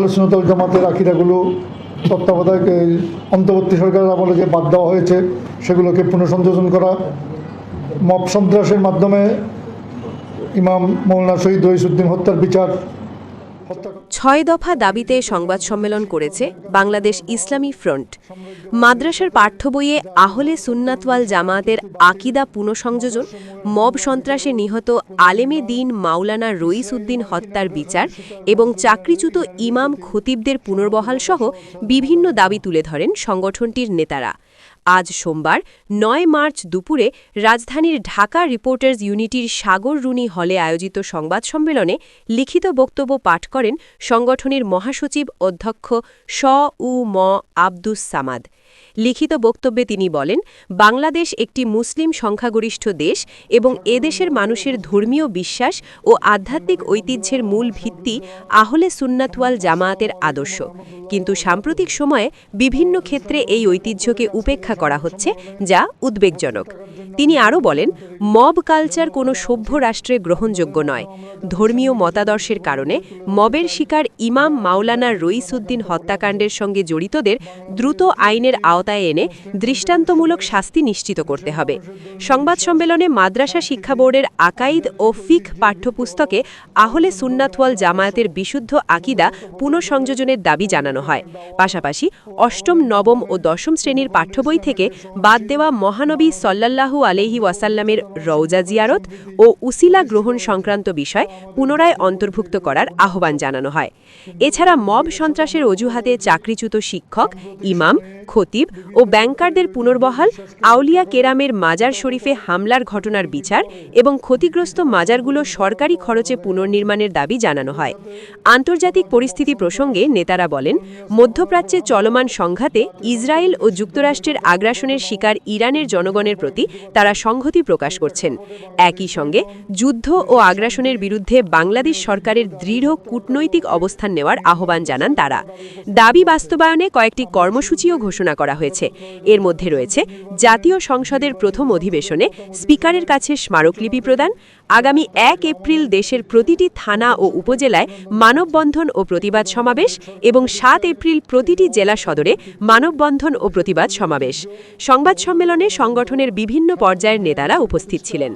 আহলে সুন্নাত ওয়াল জামাতের আকীদাগুলো তত্ত্বাবধায়ক অন্তর্বর্তী সরকারের আমলে যে বাদ দেওয়া হয়েছে সেগুলোকে পুনঃসংযোজন করা, মব সন্ত্রাসের মাধ্যমে ইমাম মৌলানা শহীদ রইসুদ্দিন হত্যার বিচার। ৬ দফা দাবিতে সংবাদ সম্মেলন করেছে বাংলাদেশ ইসলামী ফ্রন্ট। মাদ্রাসার পাঠ্য বইয়ে আহলে সুন্নাত ওয়াল জামায়াতের আকীদা পুনঃসংযোজন, মব সন্ত্রাসে নিহত আলেমে দ্বীন মাওলানা রইসুদ্দিন হত্যার বিচার এবং চাকরিচ্যুত ইমাম খতিবদের পুনর্বহাল সহ বিভিন্ন দাবি তুলে ধরেন সংগঠনটির নেতারা। আজ সোমবার ৯ মার্চ দুপুরে রাজধানীর ঢাকা রিপোর্টার্স ইউনিটির সাগর রুনি হলে আয়োজিত সংবাদ সম্মেলনে লিখিত বক্তব্য পাঠ করেন সংগঠনের মহাসচিব অধ্যক্ষ শ.উ.ম আব্দুস সামাদ। লিখিত বক্তব্যে তিনি বলেন, বাংলাদেশ একটি মুসলিম সংখ্যাগরিষ্ঠ দেশ এবং এদেশের মানুষের ধর্মীয় বিশ্বাস ও আধ্যাত্মিক ঐতিহ্যের মূল ভিত্তি আহলে সুন্নাত ওয়াল জামায়াতের আদর্শ। কিন্তু সাম্প্রতিক সময়ে বিভিন্ন ক্ষেত্রে এই ঐতিহ্যকে উপেক্ষা করা হচ্ছে, যা উদ্বেগজনক। তিনি আরও বলেন, মব কালচার কোনো সভ্য রাষ্ট্রে গ্রহণযোগ্য নয়। ধর্মীয় মতাদর্শের কারণে মবের শিকার ইমাম মাওলানা রইসুদ্দিন হত্যাকাণ্ডের সঙ্গে জড়িতদের দ্রুত আইনের আওতায় এনে দৃষ্টান্তমূলক শাস্তি নিশ্চিত করতে হবে। সংবাদ সম্মেলনে মাদ্রাসা শিক্ষা বোর্ডের আকাইদ ও ফিক পাঠ্যপুস্তকে আহলে সুন্নাত ওয়াল জামায়াতের বিশুদ্ধ আকীদা পুনঃসংযোজনের দাবি জানানো হয়। পাশাপাশি অষ্টম, নবম ও দশম শ্রেণীর পাঠ্যবই থেকে বাদ দেওয়া মহানবী সাল্লাল্লাহু আলাইহি ওয়াসাল্লামের রওজা জিয়ারত ও উসিলা গ্রহণ সংক্রান্ত বিষয় পুনরায় অন্তর্ভুক্ত করার আহ্বান জানানো হয়। এছাড়া মব সন্ত্রাসের অজুহাতে চাকরিচ্যুত শিক্ষক, ইমাম, খতিব ও ব্যাংকারদের পুনর্বহাল, আউলিয়া কেরামের মাজার শরীফে হামলার ঘটনার বিচার এবং ক্ষতিগ্রস্ত মাজারগুলো সরকারি খরচে পুনর্নির্মাণের দাবি জানানো হয়। আন্তর্জাতিক পরিস্থিতি প্রসঙ্গে নেতারা বলেন, মধ্যপ্রাচ্যে চলমান সংঘাতে ইসরায়েল ও যুক্তরাষ্ট্রের আগ্রাসনের শিকার ইরানের জনগণের প্রতি তারা সংহতি প্রকাশ করছেন। একই সঙ্গে যুদ্ধ ও আগ্রাসনের বিরুদ্ধে বাংলাদেশ সরকারের দৃঢ় কূটনৈতিক অবস্থান নেওয়ার আহ্বান জানান তারা। দাবি বাস্তবায়নে কয়েকটি কর্মসূচিও ঘোষণা করা হয়েছে। এর মধ্যে রয়েছে জাতীয় সংসদের প্রথম অধিবেশনে স্পিকারের কাছে স্মারকলিপি প্রদান, আগামী ১ এপ্রিল দেশের প্রতিটি থানা ও উপজেলায় মানববন্ধন ও প্রতিবাদ সমাবেশ এবং ৭ এপ্রিল প্রতিটি জেলা সদরে মানববন্ধন ও প্রতিবাদ সমাবেশ। সংবাদ সম্মেলনে সংগঠনের বিভিন্ন পর্যায়ের নেতারা উপস্থিত ছিলেন।